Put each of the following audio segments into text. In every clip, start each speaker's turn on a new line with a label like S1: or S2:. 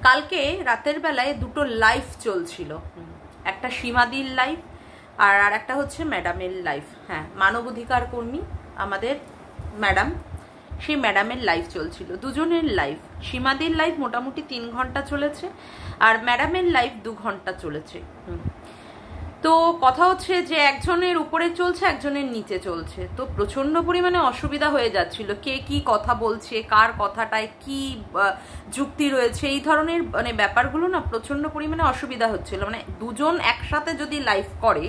S1: কালকে রাতের বেলায় দুটো লাইভ চলছিল, একটা সীমাদির লাইভ আর একটা হচ্ছে ম্যাডামের লাইভ। হ্যাঁ, মানবাধিকার কর্মী আমাদের ম্যাডাম, সেই ম্যাডামের লাইভ চলছিল, দুজনের লাইভ। সীমাদির লাইভ মোটামুটি 3 ঘন্টা চলেছে আর ম্যাডামের লাইভ 2 ঘন্টা চলেছে। তো কথা হচ্ছে যে একজনের উপরে চলছে, একজনের নিচে চলছে, তো প্রচন্ড পরিমাণে অসুবিধা হয়ে যাচ্ছিল। কে কি কথা বলছে, কার কথাটায় কি যুক্তি রয়েছে, এই ধরনের মানে ব্যাপারগুলো না প্রচন্ড পরিমাণে অসুবিধা হচ্ছিল। মানে দুজন একসাথে যদি লাইভ করে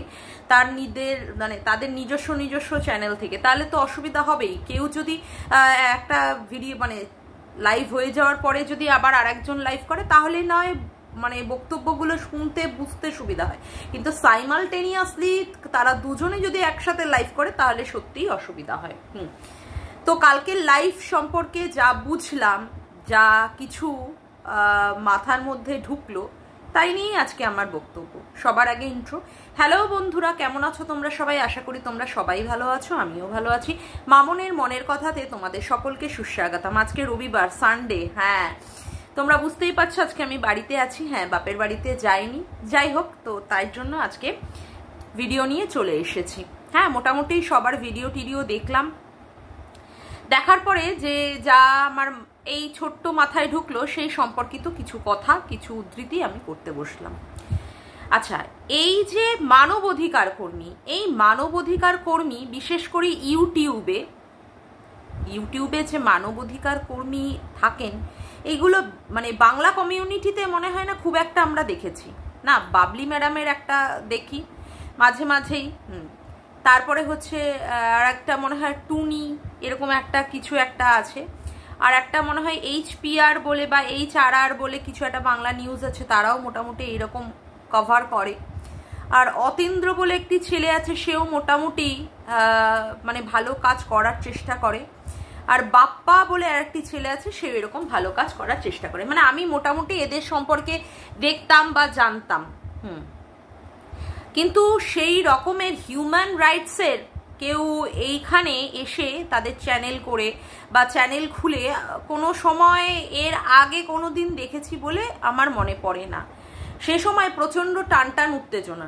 S1: তাদের নিজস্ব চ্যানেল থেকে, তাহলে তো অসুবিধা হবেই। কেউ যদি একটা ভিডিও মানে লাইভ হয়ে যাওয়ার পরে যদি আবার আরেকজন লাইভ করে, তাহলে নয় মানে বক্তব্যগুলো শুনতে বুঝতে সুবিধা হয়, কিন্তু সাইমালটেনিয়াসলি তারা দুজনে যদি একসাথে লাইভ করে তাহলে সত্যিই অসুবিধা হয়। তো কালকে লাইভ সম্পর্কে যা বুঝলাম, যা কিছু মাথার মধ্যে ঢুকলো, তাই নিয়েই আজকে আমার বক্তব্য। সবার আগে ইন্ট্রো। হ্যালো বন্ধুরা, কেমন আছো তোমরা সবাই? আশা করি তোমরা সবাই ভালো আছো, আমিও ভালো আছি। মামনের মনের কথাতে তোমাদের সকলকে সুস্বাগতম। আজকে রবিবার, সানডে। হ্যাঁ, তোমরা বুঝতেই পারছো আজকে আমি বাড়িতে আছি। হ্যাঁ, বাপের বাড়িতে যাইনি, যাই হোক, তো তাই জন্য আজকে ভিডিও নিয়ে চলে এসেছি। হ্যাঁ, মোটামুটি সবার ভিডিও টিডিও দেখলাম, দেখার পরে যে যা আমার এই ছোট্ট মাথায় ঢুকলো সেই সম্পর্কিত কিছু কথা, কিছু উদ্ধৃতি আমি করতে বসলাম। আচ্ছা, এই যে মানবাধিকার কর্মী, এই মানবাধিকার কর্মী বিশেষ করে ইউটিউবে যে মানবাধিকার কর্মী থাকেন, এইগুলো মানে বাংলা কমিউনিটিতে মনে হয় না খুব একটা আমরা দেখেছি। না, বাবলি ম্যাডামের একটা দেখি মাঝে মাঝেই, তারপরে হচ্ছে আর একটা মনে হয় টুনি, এরকম একটা কিছু একটা আছে, আর একটা মনে হয় HPR বলে বা HRR বলে কিছু একটা বাংলা নিউজ আছে, তারাও মোটামুটি এইরকম কভার করে। আর অতীন্দ্র বলে একটি ছেলে আছে, সেও মোটামুটি মানে ভালো কাজ করার চেষ্টা করে। আর বাপ্পা বলে আরেকটি ছেলে আছে, সেও এরকম ভালো কাজ করার চেষ্টা করে। মানে আমি মোটামুটি এদের সম্পর্কে দেখতাম বা জানতাম। কিন্তু সেই রকমের হিউম্যান রাইটসের কেউ এইখানে এসে তাদের চ্যানেল করে বা চ্যানেল খুলে কোনো সময় এর আগে কোনো দিন দেখেছি বলে আমার মনে পড়ে না। সে সময় প্রচণ্ড টানটান উত্তেজনা,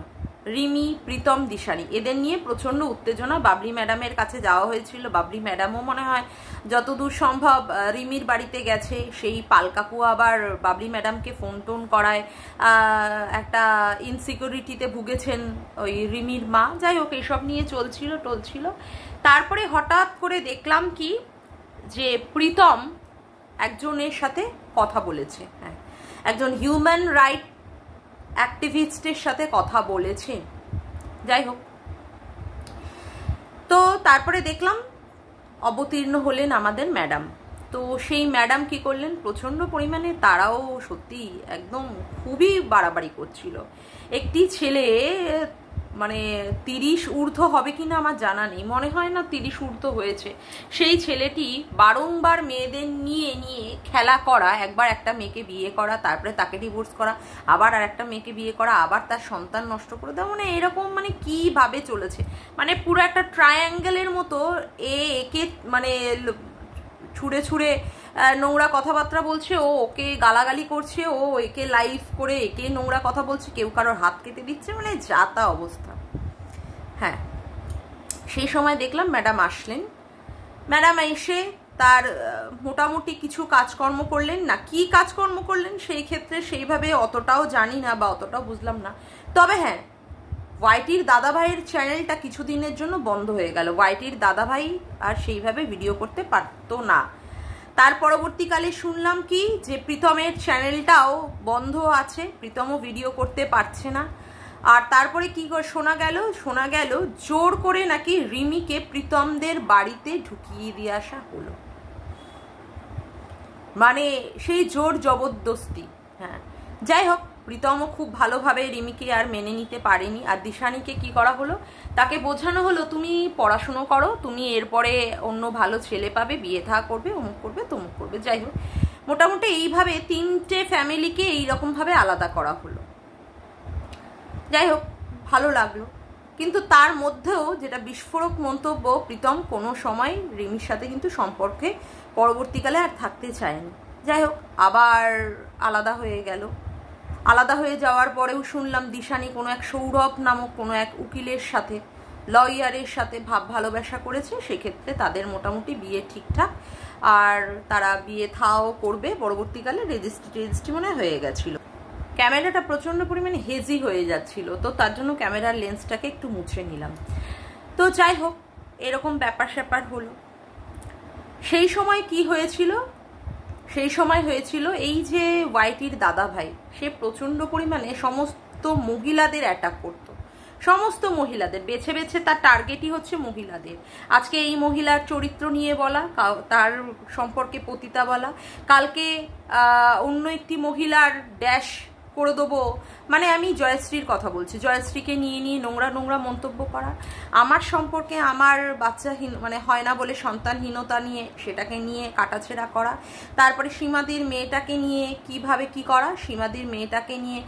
S1: রিমি, প্রীতম, দিশারি, এদের নিয়ে প্রচণ্ড উত্তেজনা। বাবলি ম্যাডামের কাছে যাওয়া হয়েছিল, বাবলি ম্যাডামও মনে হয় যতদূর সম্ভব রিমির বাড়িতে গেছে। সেই পালকাকু আবার বাবলি ম্যাডামকে ফোন টোন করায়, একটা ইনসিকিউরিটিতে ভুগেছেন ওই রিমির মা। যাই হোক, এইসব নিয়ে টলছিল। তারপরে হঠাৎ করে দেখলাম কি যে প্রীতম একজনের সাথে কথা বলেছে। হ্যাঁ, একজন হিউম্যান রাইট অ্যাক্টিভিস্টের সাথে কথা বলেছে। যাই হোক, তো তারপরে দেখলাম অবতীর্ণ হলেন আমাদের ম্যাডাম। তো সেই ম্যাডাম কি করলেন, প্রচণ্ড পরিমাণে তারাও সত্যি একদম খুবই বাড়াবাড়ি করছিল। একটি ছেলে মানে 30 ঊর্ধ্ব হবে কিনা আমার জানা নেই, মনে হয় না 30 ঊর্ধ্ব হয়েছে। সেই ছেলেটি বারংবার মেয়েদের নিয়ে খেলা করা, একবার একটা মেয়েকে বিয়ে করা, তারপরে তাকে ডিভোর্স করা, আবার আর একটা মেয়েকে বিয়ে করা, আবার তার সন্তান নষ্ট করে দেওয়া, মানে এরকম মানে কিভাবে চলেছে, মানে পুরো একটা ট্রায়াঙ্গেলের মতো একে মানে ছুঁড়ে নোংরা কথাবার্তা বলছে, ও ওকে গালাগালি করছে, ও একে লাইভ করে একে নোংরা কথা বলছে, কেউ কারোর হাত কেটে দিচ্ছে, মানে যা তা অবস্থা। হ্যাঁ, সেই সময় দেখলাম ম্যাডাম আসলেন। ম্যাডাম এসে তার মোটামুটি কিছু কাজকর্ম করলেন। না কি কাজকর্ম করলেন সেই ক্ষেত্রে সেইভাবে অতটাও জানি না বা অতটাও বুঝলাম না। তবে হ্যাঁ, ওয়াইটির দাদাভাইয়ের চ্যানেলটা কিছুদিনের জন্য বন্ধ হয়ে গেল। ওয়াইটির দাদাভাই আর সেইভাবে ভিডিও করতে পারতো না। তার পরবর্তীকালে শুনলাম কি যে প্রীতমের চ্যানেলটাও বন্ধ আছে, প্রীতমও ভিডিও করতে পারছে না। আর তারপরে কি শোনা গেল জোর করে নাকি রিমিকে প্রীতমদের বাড়িতে ঢুকিয়ে দিয়ে আসা হলো, মানে সেই জোর জবরদস্তি। হ্যাঁ, যাই হোক, প্রীতমও খুব ভালোভাবে রিমিকে আর মেনে নিতে পারেনি। আর দিশানিকে কি করা হলো, তাকে বোঝানো হলো তুমি পড়াশুনো করো, তুমি এরপরে অন্য ভালো ছেলে পাবে, বিয়ে থা করবে, অমুক করবে তমুক করবে। যাই হোক, মোটামুটি এইভাবে 3টে ফ্যামিলিকে এইরকমভাবে আলাদা করা হলো। যাই হোক, ভালো লাগলো। কিন্তু তার মধ্যেও যেটা বিস্ফোরক মন্তব্য, প্রীতম কোনো সময় রিমির সাথে কিন্তু সম্পর্কে পরবর্তীকালে আর থাকতে চায়নি। যাই হোক, আবার আলাদা হয়ে গেল। আলাদা হয়ে যাওয়ার পরেও শুনলাম দিশানি কোনো এক সৌরভ নামক কোনো এক উকিলের সাথে, লয়ারের সাথে ভাব ভালোবাসা করেছে। সেক্ষেত্রে তাদের মোটামুটি বিয়ে ঠিকঠাক, আর তারা বিয়ে থাও করবে পরবর্তীকালে, রেজিস্ট্রি মনে হয়ে গেছিল। ক্যামেরাটা প্রচণ্ড পরিমাণে হেজি হয়ে যাচ্ছিল, তো তার জন্য ক্যামেরার লেন্সটাকে একটু মুছে নিলাম। তো যাই হোক, এরকম ব্যাপার স্যাপার হলো। সেই সময় কি হয়েছিল, সেই সময় হয়েছিল এই যে ওয়াইটির দাদা ভাই, সে প্রচণ্ড পরিমাণে সমস্ত মহিলাদের অ্যাটাক করত, সমস্ত মহিলাদের বেছে বেছে, তার টার্গেটই হচ্ছে মহিলাদের। আজকে এই মহিলার চরিত্র নিয়ে বলা, তার সম্পর্কে পতিতা বলা, কালকে অন্য একটি মহিলার ড্যাশ করে দেবো, মানে আমি জয়শ্রীর কথা বলছি, জয়শ্রীকে নিয়ে নিয়ে নোংরা নোংরা মন্তব্য করা, আমার সম্পর্কে আমার বাচ্চাহীন মানে হয় না বলে সন্তানহীনতা নিয়ে সেটাকে নিয়ে কাটাছেড়া করা, তারপরে সীমাদির মেয়েটাকে নিয়ে কিভাবে কি করা, সীমাদির মেয়েটাকে নিয়ে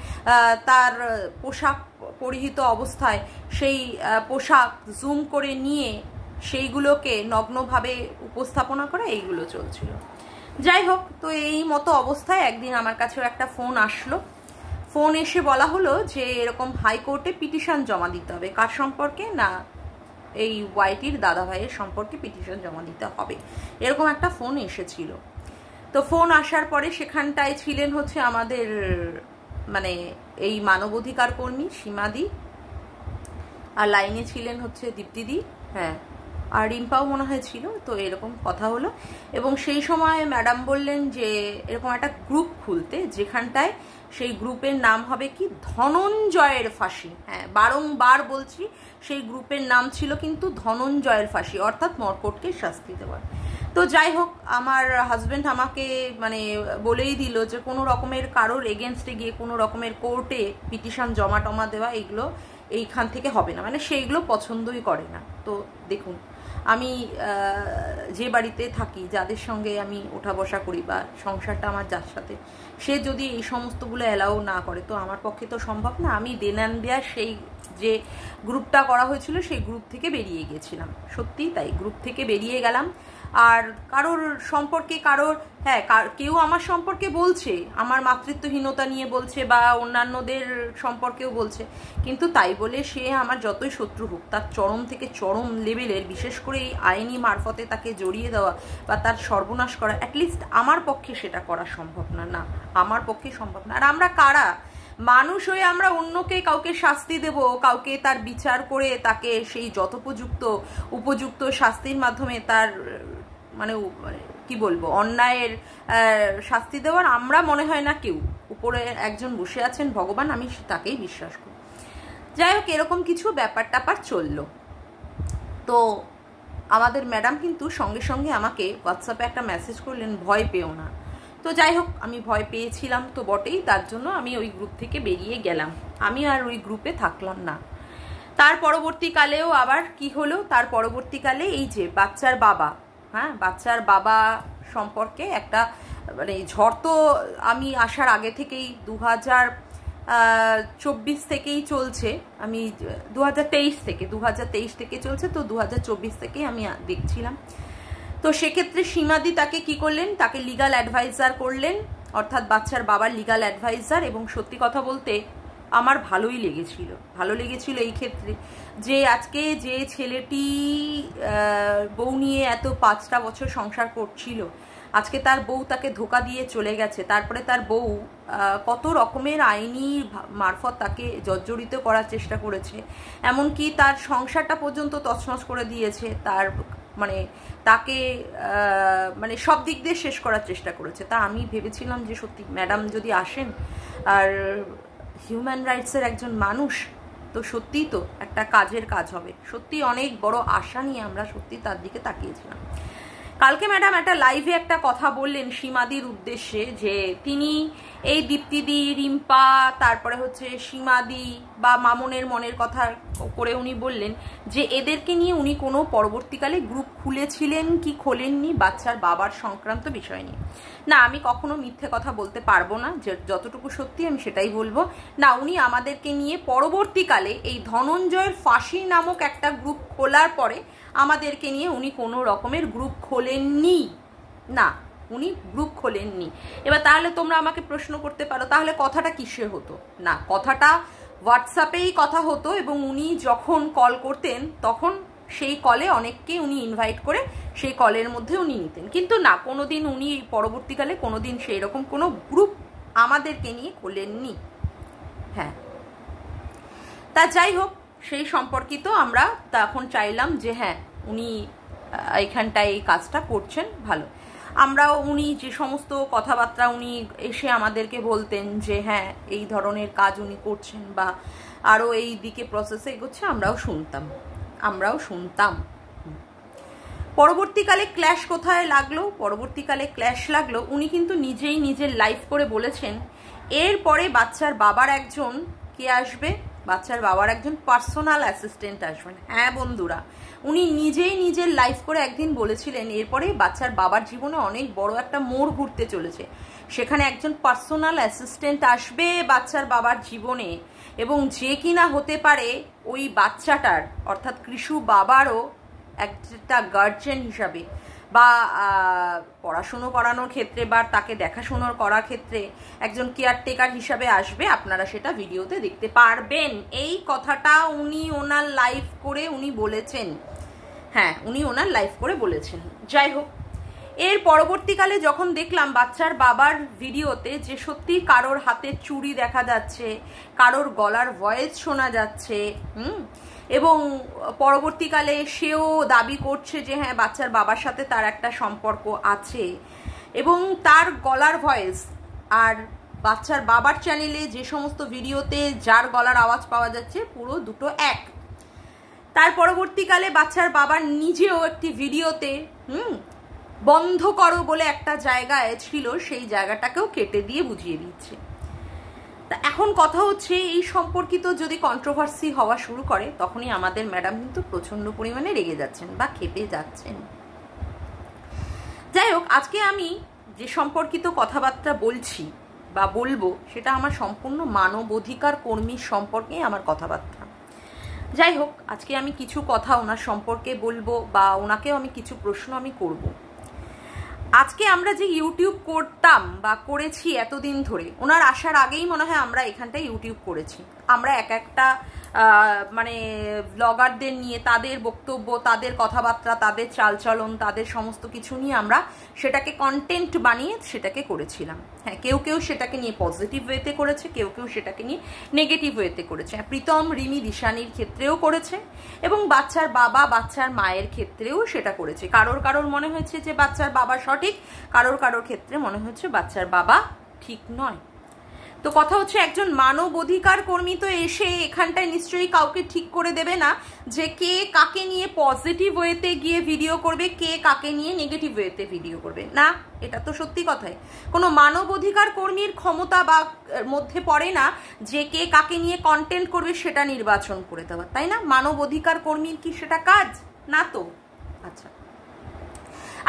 S1: তার পোশাক পরিহিত অবস্থায় সেই পোশাক জুম করে নিয়ে সেইগুলোকে নগ্নভাবে উপস্থাপনা করা, এইগুলো চলছিল। যাই হোক, তো এই মতো অবস্থায় একদিন আমার কাছেও একটা ফোন আসলো। ফোন এসে বলা হলো যে এরকম হাইকোর্টে পিটিশন জমা দিতে হবে। কার সম্পর্কে? না, এই ওয়াইটির দাদা ভাইয়ের সম্পর্কে পিটিশন জমা দিতে হবে, এরকম একটা ফোন এসেছিল। তো ফোন আসার পরে সেখানটায় ছিলেন হচ্ছে আমাদের মানে এই মানবাধিকার কর্মী সীমাদি, আর লাইনে ছিলেন হচ্ছে দীপ্তিদি, হ্যাঁ, আর রিম্পাও মনে হয় ছিল। তো এরকম কথা হলো, এবং সেই সময় ম্যাডাম বললেন যে এরকম একটা গ্রুপ খুলতে, যেখানটায় সেই গ্রুপের নাম হবে কি, ধনঞ্জয়ের ফাঁসি। হ্যাঁ, বারংবার বলছি, সেই গ্রুপের নাম ছিল কিন্তু ধনঞ্জয়ের ফাঁসি, অর্থাৎ মর্কটকে শাস্তি দেওয়ার। তো যাই হোক, আমার হাজব্যান্ড আমাকে মানে বলেই দিল যে কোনো রকমের কারোর এগেনস্টে গিয়ে কোনো রকমের কোর্টে পিটিশন জমা টমা দেওয়া এগুলো এইখান থেকে হবে না, মানে সেইগুলো পছন্দই করে না। তো দেখুন, আমি যে বাড়িতে থাকি, যাদের সঙ্গে আমি ওঠা বসা করি বা সংসারটা আমার যার সাথে, সে যদি এই সমস্তগুলো অ্যালাউ না করে, তো আমার পক্ষে তো সম্ভব না। আমি দেনান দেয়ার সেই যে গ্রুপটা করা হয়েছিল সেই গ্রুপ থেকে বেরিয়ে গেছিলাম, সত্যিই তাই, গ্রুপ থেকে বেরিয়ে গেলাম। আর কারোর সম্পর্কে হ্যাঁ, কেউ আমার সম্পর্কে বলছে, আমার মাতৃত্বহীনতা নিয়ে বলছে বা অন্যান্যদের সম্পর্কেও বলছে, কিন্তু তাই বলে সে আমার যতই শত্রু হোক, তার চরম থেকে চরম লেভেলের, বিশেষ করে এই আইনি মারফতে তাকে জড়িয়ে দেওয়া বা তার সর্বনাশ করা, অ্যাটলিস্ট আমার পক্ষে সেটা করা সম্ভব না, না, আমার পক্ষে সম্ভব না। আর আমরা কারা? মানুষ হয়ে আমরা অন্যকে কাউকে শাস্তি দেব, কাউকে তার বিচার করে তাকে সেই উপযুক্ত শাস্তির মাধ্যমে তার মানে কি বলবো, অন্যায়ের শাস্তি দেওয়ার আমরা মনে হয় না কেউ। উপরে একজন বসে আছেন ভগবান, আমি তাকেই বিশ্বাস করি। যাই হোক, এরকম কিছু ব্যাপার ট্যাপার চললো। তো আমাদের ম্যাডাম কিন্তু সঙ্গে সঙ্গে আমাকে হোয়াটসঅ্যাপে একটা মেসেজ করলেন, ভয় পেও না। তো যাই হোক, আমি ভয় পেয়েছিলাম তো বটেই, তার জন্য আমি ওই গ্রুপ থেকে বেরিয়ে গেলাম, আমি আর ওই গ্রুপে থাকলাম না। তার পরবর্তীকালেও আবার কি হলো, তার পরবর্তীকালে এই যে বাচ্চার বাবা, হ্যাঁ, বাচ্চার বাবা সম্পর্কে একটা মানে ঝড় তো আমি আসার আগে থেকেই 2024 থেকেই চলছে, আমি 2023 থেকে চলছে, তো 2024 থেকেই আমি দেখছিলাম। তো সেক্ষেত্রে সীমাদি তাকে কি করলেন, তাকে লিগাল অ্যাডভাইজার করলেন, অর্থাৎ বাচ্চার বাবার লিগাল অ্যাডভাইজার। এবং সত্যি কথা বলতে আমার ভালো লেগেছিল এই ক্ষেত্রে, যে আজকে যে ছেলেটি বউ নিয়ে এত 5টা বছর সংসার করছিল, আজকে তার বউ তাকে ধোকা দিয়ে চলে গেছে, তারপরে তার বউ কত রকমের আইনি মারফত তাকে জর্জরিত করার চেষ্টা করেছে, এমনকি তার সংসারটা পর্যন্ত তছনছ করে দিয়েছে, তার মানে তাকে মানে সব দিক দিয়ে শেষ করার চেষ্টা করেছে। তা আমি ভেবেছিলাম যে সত্যি ম্যাডাম যদি আসেন আর হিউম্যান রাইটসের একজন মানুষ, তো সত্যিই তো একটা কাজের কাজ হবে, সত্যি অনেক বড় আশা নিয়ে আমরা সত্যি তার দিকে তাকিয়েছিলাম। কালকে ম্যাডাম একটা লাইভে একটা কথা বললেন সীমাদির উদ্দেশ্যে, যে তিনি এই দীপ্তিদি, রিম্পা, তারপরে হচ্ছে সীমাদি বা মামনের মনের কথা করে উনি বললেন যে এদেরকে নিয়ে উনি কোনো পরবর্তীকালে গ্রুপ খুলেছিলেন কি খোলেননি বাচ্চার বাবার সংক্রান্ত বিষয় নিয়ে। না, আমি কখনো মিথ্যে কথা বলতে পারবো না, যে যতটুকু সত্যি আমি সেটাই বলবো। না, উনি আমাদেরকে নিয়ে পরবর্তীকালে এই ধনঞ্জয়ের ফাঁসি নামক একটা গ্রুপ খোলার পরে আমাদেরকে নিয়ে উনি কোনো রকমের গ্রুপ খোলেননি, না, উনি গ্রুপ খোলেননি। এবার তাহলে তোমরা আমাকে প্রশ্ন করতে পারো তাহলে কথাটা কিসে হতো? না, কথাটা হোয়াটসঅ্যাপেই কথা হতো এবং উনি যখন কল করতেন তখন সেই কলে অনেককে উনি ইনভাইট করে সেই কলের মধ্যে উনি নিতেন, কিন্তু না কোনোদিন উনি পরবর্তীকালে কোনোদিন সেই রকম কোনো গ্রুপ আমাদেরকে নিয়ে খোলেননি। হ্যাঁ, তা যাই হোক, সেই সম্পর্কিত আমরা তখন চাইলাম যে হ্যাঁ উনি এখানটায় এই কাজটা করছেন ভালো। আমরাও উনি যে সমস্ত কথাবার্তা উনি এসে আমাদেরকে বলতেন যে হ্যাঁ এই ধরনের কাজ উনি করছেন বা আরও এই দিকে প্রসেসে এগোচ্ছে, আমরাও শুনতাম। পরবর্তীকালে ক্ল্যাশ কোথায় লাগলো? পরবর্তীকালে ক্ল্যাশ লাগলো উনি কিন্তু নিজেই নিজের লাইভ করে বলেছেন এরপরে বাচ্চার বাবার একজন কে আসবে, বাচ্চার বাবার একজন পার্সোনাল অ্যাসিস্ট্যান্ট আসবেন। হ্যাঁ বন্ধুরা, উনি নিজেই নিজের লাইভ করে একদিন বলেছিলেন এরপরে বাচ্চার বাবার জীবনে অনেক বড় একটা মোড় ঘুরতে চলেছে, সেখানে একজন পার্সোনাল অ্যাসিস্ট্যান্ট আসবে বাচ্চার বাবার জীবনে, এবং যে কিনা হতে পারে ওই বাচ্চাটার অর্থাৎ কৃষু বাবারও একটা গার্জিয়ান হিসাবে বা পড়াশুনো করানোর ক্ষেত্রে বা তাকে দেখাশোনার করার ক্ষেত্রে একজন কেয়ারটেকার হিসাবে আসবে। আপনারা সেটা ভিডিওতে দেখতে পারবেন। এই কথাটা উনি ওনার লাইভ করে উনি বলেছেন। হ্যাঁ, উনি ওনার লাইভ করে বলেছেন। যাই হোক, এর পরবর্তীকালে যখন দেখলাম বাচ্চার বাবার ভিডিওতে যে সত্যি কারোর হাতের চুড়ি দেখা যাচ্ছে, কারোর গলার ভয়েস শোনা যাচ্ছে, এবং পরবর্তীকালে সেও দাবি করছে যে হ্যাঁ বাচ্চার বাবার সাথে তার একটা সম্পর্ক আছে, এবং তার গলার ভয়েস আর বাচ্চার বাবার চ্যানেলে যে সমস্ত ভিডিওতে যার গলার আওয়াজ পাওয়া যাচ্ছে পুরো দুটো এক। তার পরবর্তীকালে বাচ্চার বাবার নিজেও একটি ভিডিওতে বন্ধ করো বলে একটা জায়গায় ছিল, সেই জায়গাটাকেও কেটে দিয়ে বুঝিয়ে দিচ্ছে। তা এখন কথা হচ্ছে এই সম্পর্কিত যদি কন্ট্রোভার্সি হওয়া শুরু করে তখনই আমাদের ম্যাডাম কিন্তু প্রচন্ড পরিমাণে রেগে যাচ্ছেন বা ক্ষেপে যাচ্ছেন। যাই হোক, আজকে আমি যে সম্পর্কিত কথাবার্তা বলছি বা বলবো সেটা আমার সম্পূর্ণ মানবাধিকার কর্মীর সম্পর্কে আমার কথাবার্তা। যাই হোক, আজকে আমি কিছু কথা ওনার সম্পর্কে বলবো বা ওনাকেও আমি কিছু প্রশ্ন আমি করব। আজকে আমরা যে ইউটিউব করতাম বা করেছি এতদিন ধরে, ওনার আসার আগেই মনে হয় আমরা এখানটায় ইউটিউব করেছি। আমরা এক একটা মানে ব্লগারদের নিয়ে তাদের বক্তব্য, তাদের কথাবার্তা, তাদের চালচলন, তাদের সমস্ত কিছু নিয়ে আমরা সেটাকে কন্টেন্ট বানিয়ে সেটাকে করেছিলাম। হ্যাঁ, কেউ কেউ সেটাকে নিয়ে পজিটিভ ওয়েতে করেছে, কেউ কেউ সেটাকে নিয়ে নেগেটিভ ওয়েতে করেছে। প্রীতম, রিমি, দিশানির ক্ষেত্রেও করেছে এবং বাচ্চার বাবা বাচ্চার মায়ের ক্ষেত্রেও সেটা করেছে। কারোর মনে হয়েছে যে বাচ্চার বাবা সঠিক, কারোর ক্ষেত্রে মনে হচ্ছে বাচ্চার বাবা ঠিক নয়। তো কথা হচ্ছে একজন মানব অধিকার কর্মী তো এসে এখানটায় নিশ্চয়ই কাউকে ঠিক করে দেবে না যে কে কাকে নিয়ে পজিটিভ ওয়েতে গিয়ে ভিডিও করবে, কে কাকে নিয়ে নেগেটিভ ওয়েতে ভিডিও করবে না। এটা তো সত্যি কথাই, কোনো মানব অধিকার কর্মীর ক্ষমতা বা মধ্যে পড়ে না যে কে কাকে নিয়ে কন্টেন্ট করবে সেটা নির্বাচন করে দেওয়া, তাই না? মানব অধিকার কর্মীর কি সেটা কাজ না? তো আচ্ছা,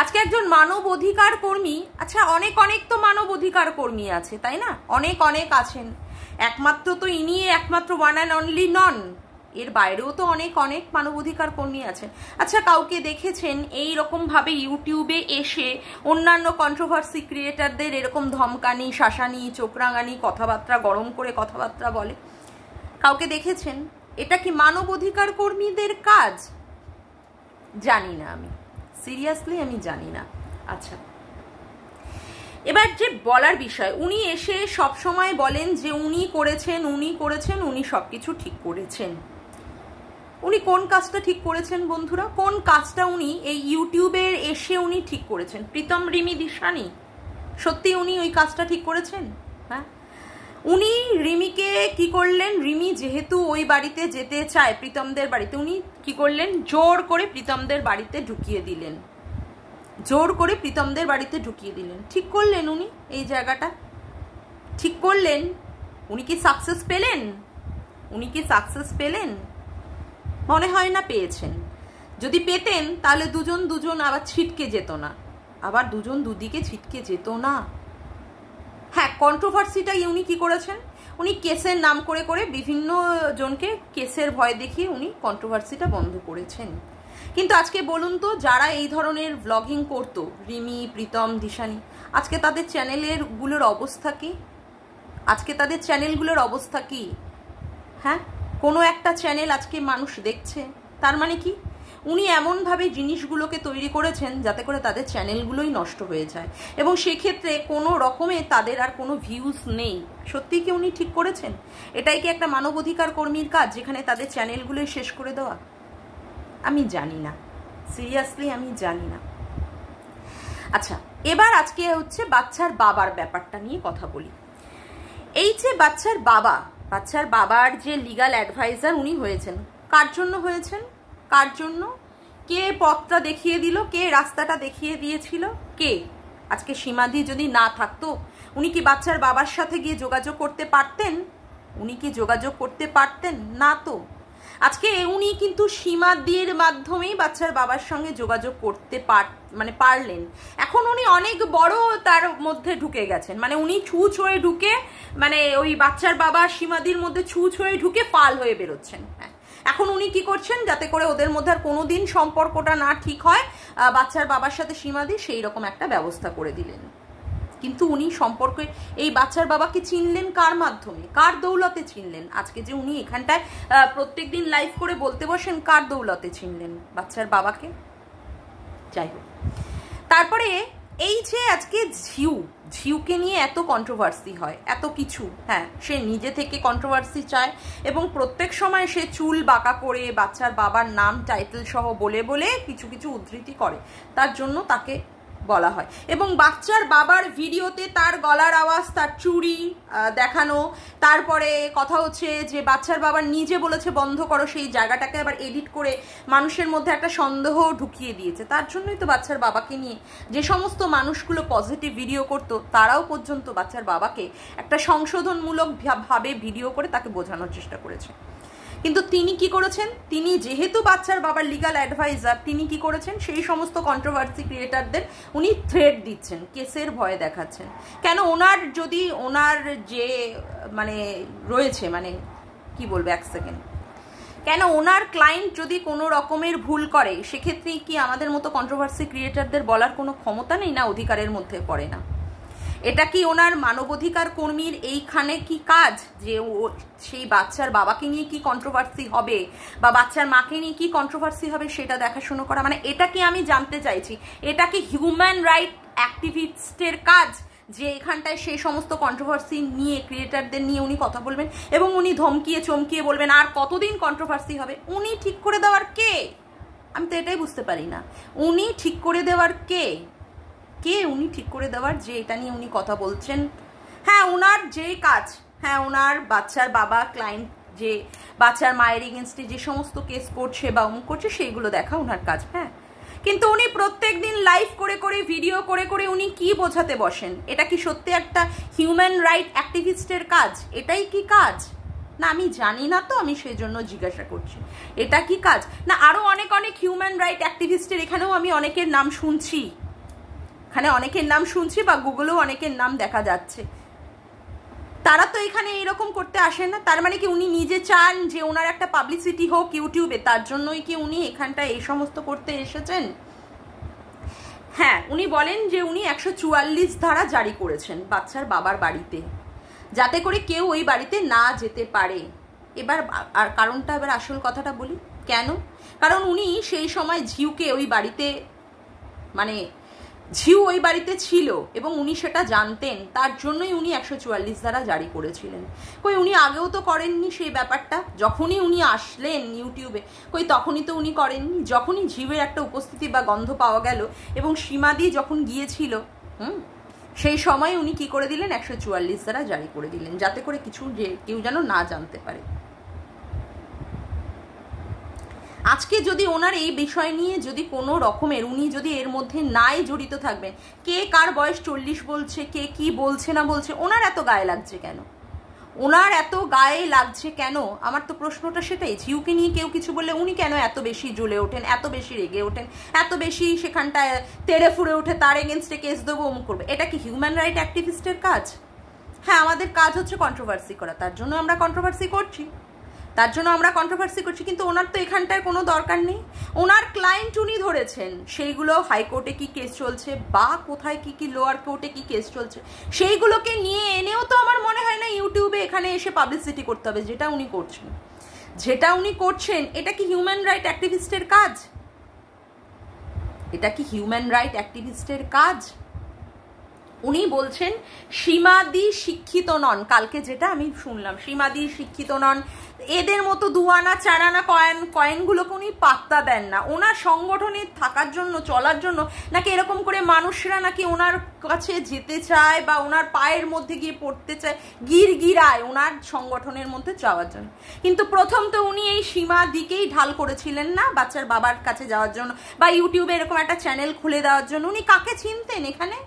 S1: আজকে একজন মানব অধিকার কর্মী, আচ্ছা অনেক তো মানব অধিকার কর্মী আছে, তাই না? অনেক আছেন, একমাত্র তো ইনি একমাত্র ওয়ান অ্যান্ড অনলি নন, এর বাইরেও তো অনেক মানব অধিকার কর্মী আছেন। আচ্ছা, কাউকে দেখেছেন এই রকম ভাবে ইউটিউবে এসে অন্যান্য কন্ট্রোভার্সি ক্রিয়েটারদের এরকম ধমকানি, শাসানি, চোখরাঙানি, কথাবার্তা গরম করে কথাবার্তা বলে? কাউকে দেখেছেন? এটা কি মানব অধিকার কর্মীদের কাজ? জানি না, আমি সিরিয়াসলি আমি জানি না। আচ্ছা, এবার যে বলার বিষয়, উনি এসে সব সময় বলেন যে উনি করেছেন, উনি সবকিছু ঠিক করেছেন। উনি কোন কাজটা ঠিক করেছেন বন্ধুরা? কোন কাজটা উনি এই ইউটিউবে এসে উনি ঠিক করেছেন? প্রীতম, রিমি, দিশানি, সত্যি উনি ওই কাজটা ঠিক করেছেন? হ্যাঁ, উনি রিমিকে কি করলেন? রিমি যেহেতু ওই বাড়িতে যেতে চায় প্রীতমদের বাড়িতে, উনি কি করলেন? জোর করে প্রীতমদের বাড়িতে ঢুকিয়ে দিলেন। ঠিক করলেন উনি, এই জায়গাটা ঠিক করলেন। উনি কি সাকসেস পেলেন? মনে হয় না পেয়েছেন। যদি পেতেন তাহলে দুজন আবার ছিটকে যেত না, আবার দুজন দুদিকে ছিটকে যেত না। হ্যাঁ, কন্ট্রোভার্সিটা উনি কি করেছেন? উনি কেসের নাম করে বিভিন্ন জনকে কেসের ভয় দেখিয়ে উনি কন্ট্রোভার্সিটা বন্ধ করেছেন। কিন্তু আজকে বলুন তো, যারা এই ধরনের ব্লগিং করতো, রিমি, প্রীতম, দিশানি, আজকে তাদের চ্যানেলগুলোর অবস্থা কি? আজকে তাদের চ্যানেলগুলোর অবস্থা কি? হ্যাঁ, কোনো একটা চ্যানেল আজকে মানুষ দেখছে, তার মানে কি উনি এমনভাবে জিনিসগুলোকে তৈরি করেছেন যাতে করে তাদের চ্যানেলগুলোই নষ্ট হয়ে যায়, এবং সেক্ষেত্রে কোনো রকমে তাদের আর কোনো ভিউজ নেই। সত্যি কি উনি ঠিক করেছেন? এটাই কি একটা মানবাধিকার কর্মীর কাজ, যেখানে তাদের চ্যানেলগুলোই শেষ করে দেওয়া? আমি জানি না, সিরিয়াসলি আমি জানি না। আচ্ছা, এবার আজকে হচ্ছে বাচ্চার বাবার ব্যাপারটা নিয়ে কথা বলি। এই যে বাচ্চার বাবার যে লিগ্যাল অ্যাডভাইজার উনি হয়েছেন, কার জন্য হয়েছেন? কার জন্য? কে পথটা দেখিয়ে দিল? কে রাস্তাটা দেখিয়ে দিয়েছিল? কে? আজকে সীমাদি যদি না থাকতো, উনি কি বাচ্চার বাবার সাথে গিয়ে যোগাযোগ করতে পারতেন? উনি কি যোগাযোগ করতে পারতেন? না তো। আজকে উনি কিন্তু সীমাদির মাধ্যমেই বাচ্চার বাবার সঙ্গে যোগাযোগ করতে পারলেন। এখন উনি অনেক বড় তার মধ্যে ঢুকে গেছেন, মানে উনি ছুঁচ হয়ে ঢুকে, মানে ওই বাচ্চার বাবা সীমাদির মধ্যে ছুঁচ হয়ে ঢুকে পাল হয়ে বেরোচ্ছেন। হ্যাঁ, এখন উনি কি করছেন, যাতে করে ওদের মধ্যে আর কোনোদিন সম্পর্কটা না ঠিক হয়, বাচ্চার বাবার সাথে সীমাদি সেই রকম একটা ব্যবস্থা করে দিলেন। কিন্তু উনি সম্পর্কে এই বাচ্চার বাবাকে চিনলেন কার মাধ্যমে? কার দৌলতে চিনলেন? আজকে যে উনি এখানটায় প্রত্যেকদিন লাইভ করে বলতে বসেন, কার দৌলতে চিনলেন বাচ্চার বাবাকে? যাই হোক, তারপরে এই যে আজকে ঝিউকে নিয়ে এত কন্ট্রোভার্সি হয়, এত কিছু। হ্যাঁ, সে নিজে থেকে কন্ট্রোভার্সি চায় এবং প্রত্যেক সময় সে চুল বাঁকা করে বাচ্চার বাবার নাম টাইটেল সহ বলে বলে কিছু কিছু উদ্ধৃতি করে, তার জন্য তাকে বলা হয়। এবং বাচ্চার বাবার ভিডিওতে তার গলার আওয়াজ, তার চুড়ি দেখানো, তারপরে কথা হচ্ছে যে বাচ্চার বাবা নিজে বলেছে বন্ধ করো, সেই জায়গাটাকে আবার এডিট করে মানুষের মধ্যে একটা সন্দেহ ঢুকিয়ে দিয়েছে। তার জন্যই তো বাচ্চার বাবাকে নিয়ে যে সমস্ত মানুষগুলো পজিটিভ ভিডিও করতো, তারাও পর্যন্ত বাচ্চার বাবাকে একটা সংশোধনমূলক ভাবে ভিডিও করে তাকে বোঝানোর চেষ্টা করেছে। কিন্তু তিনি কি করেছেন? তিনি যেহেতু বাচ্চার বাবার লিগ্যাল অ্যাডভাইজার, তিনি কি করেছেন? সেই সমস্ত কন্ট্রোভার্সি ক্রিয়েটারদের উনি থ্রেট দিচ্ছেন, কেসের ভয় দেখাচ্ছেন। কেন? ওনার যে মানে রয়েছে, মানে কি বলবো, এক সেকেন্ড, কেন ওনার ক্লায়েন্ট যদি কোনো রকমের ভুল করে, সেক্ষেত্রে কি আমাদের মতো কন্ট্রোভার্সি ক্রিয়েটারদের বলার কোনো ক্ষমতা নেই? না, অধিকারের মধ্যে পড়ে না? এটা কি ওনার মানবাধিকার কর্মীর এইখানে কি কাজ যে সেই বাচ্চার বাবাকে নিয়ে কি কন্ট্রোভার্সি হবে বা বাচ্চার মাকে নিয়ে কি কন্ট্রোভার্সি হবে সেটা দেখাশোনা করা? মানে এটা কি, আমি জানতে চাইছি, এটা কি হিউম্যান রাইট অ্যাক্টিভিস্টের কাজ যে এখানটায় সেই সমস্ত কন্ট্রোভার্সি নিয়ে ক্রিয়েটারদের নিয়ে উনি কথা বলবেন এবং উনি ধমকিয়ে চমকিয়ে বলবেন আর কতদিন কন্ট্রোভার্সি হবে? উনি ঠিক করে দেওয়ার কে? আমি তো এটাই বুঝতে পারি না, উনি ঠিক করে দেওয়ার কে? উনি ঠিক করে দেওয়ার যে এটা নিয়ে উনি কথা বলছেন? হ্যাঁ, ওনার যে কাজ, হ্যাঁ, ওনার বাচ্চার বাবা ক্লায়েন্ট যে বাচ্চার মায়ের এগেনস্টে যে সমস্ত কেস করছে বা অমুক করছে, সেইগুলো দেখা ওনার কাজ। হ্যাঁ, কিন্তু উনি প্রত্যেক দিন লাইভ করে করে ভিডিও করে করে উনি কি বোঝাতে বসেন? এটা কি সত্যি একটা হিউম্যান রাইট অ্যাক্টিভিস্টের কাজ? এটাই কি কাজ? না, আমি জানি না, তো আমি সেই জন্য জিজ্ঞাসা করছি, এটা কি কাজ? না আরো অনেক অনেক হিউম্যান রাইট অ্যাক্টিভিস্টের এখানেও আমি অনেকের নাম শুনছি, বা গুগলেও অনেকের নাম দেখা যাচ্ছে, তারা তো এখানে এরকম করতে আসেন না। তার মানে কি উনি নিজে চান যে ওনার একটা পাবলিসিটি হোক ইউটিউবে, তার জন্যই কি উনি এখানটায় এই সমস্ত করতে এসেছেন? হ্যাঁ, উনি বলেন যে উনি 144 ধারা জারি করেছেন বাচ্চার বাবার বাড়িতে, যাতে করে কেউ ওই বাড়িতে না যেতে পারে। এবার আর কারণটা, এবার আসল কথাটা বলি, কেন? কারণ উনি সেই সময় ঝিউকে ওই বাড়িতে, মানে ঝিউ ওই বাড়িতে ছিল এবং উনি সেটা জানতেন, তার জন্যই উনি 144 ধারা জারি করেছিলেন। কই উনি আগেও তো করেননি সেই ব্যাপারটা? যখনই উনি আসলেন ইউটিউবে, কই তখনই তো উনি করেননি? যখনই ঝিউয়ের একটা উপস্থিতি বা গন্ধ পাওয়া গেল এবং সীমাদি যখন গিয়েছিল, সেই সময় উনি কি করে দিলেন? 144 ধারা জারি করে দিলেন, যাতে করে কেউ যেন না জানতে পারে। আজকে যদি ওনার এই বিষয় নিয়ে যদি কোনো রকমের, উনি যদি এর মধ্যে নাই জড়িত থাকবেন, কে কার বয়স 40 বলছে, কে কি বলছে না বলছে, ওনার এত গায়ে লাগছে কেন? আমার তো প্রশ্নটা সেটাই। ঝিউকে নিয়ে কেউ কিছু বললে উনি কেন এত বেশি জ্বলে ওঠেন, এত বেশি রেগে ওঠেন, এত বেশি সেখানটায় তেড়ে ফুড়ে ওঠে, তার এগেনস্টে কেস দেবো, অমুক করবে? এটা কি হিউম্যান রাইট অ্যাক্টিভিস্টের কাজ? হ্যাঁ, আমাদের কাজ হচ্ছে কন্ট্রোভার্সি করা, তার জন্য আমরা কন্ট্রোভার্সি করছি। তার জন্য আমরা কন্ট্রোভার্সি করছি, কিন্তু ওনার তো এখানটায় কোনো দরকার নেই। ওনার ক্লায়েন্ট উনি ধরেছেন, সেইগুলো হাইকোর্টে কি কেস চলছে বা কোথায় কি কি লোয়ার কোর্টে কি কেস চলছে সেইগুলোকে নিয়ে এনেও তো আমার মনে হয় না ইউটিউবে এখানে এসে পাবলিসিটি করতে হবে। যেটা উনি করছেন এটা কি হিউম্যান রাইট অ্যাক্টিভিস্টের কাজ? এটা কি হিউম্যান রাইট অ্যাক্টিভিস্টের কাজ? উনি বলছেন সীমাদি শিক্ষিত নন, কালকে যেটা আমি শুনলাম, সীমাদি শিক্ষিত নন, এদের মতো 2 আনা 4 আনা কয়েনগুলোকে উনি পাত্তা দেন না। ওনার সংগঠনে থাকার জন্য, চলার জন্য নাকি এরকম করে মানুষরা নাকি ওনার কাছে যেতে চায় বা ওনার পায়ের মধ্যে গিয়ে পড়তে চায়, গিরগিরায় ওনার সংগঠনের মধ্যে যাওয়ার জন্য। কিন্তু প্রথম তো উনি এই সীমাদিকেই ঢাল করেছিলেন না বাচ্চার বাবার কাছে যাওয়ার জন্য বা ইউটিউবে এরকম একটা চ্যানেল খুলে দেওয়ার জন্য। উনি কাকে চিনতেন এখানে?